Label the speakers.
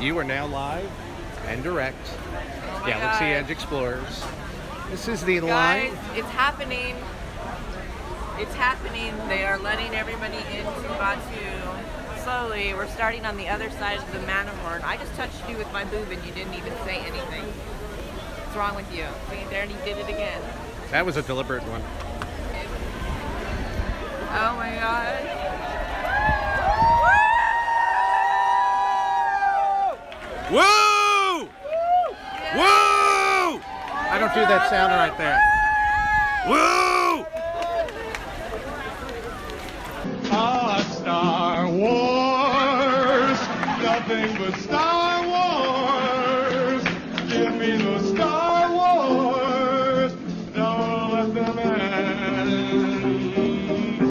Speaker 1: You are now live and direct.
Speaker 2: Oh my
Speaker 1: Galaxy
Speaker 2: God.
Speaker 1: Edge Explorers. This is the
Speaker 2: Guys,
Speaker 1: line.
Speaker 2: it's happening. It's happening. They are letting everybody into Batu slowly. We're starting on the other side of the Matterhorn. I just touched you with my boob and you didn't even say anything. What's wrong with you? See, there he did it again.
Speaker 1: That was a deliberate one.
Speaker 2: Oh my God.
Speaker 1: Woo! Woo! I don't do that sound right there. Woo!
Speaker 3: Star Wars, nothing but Star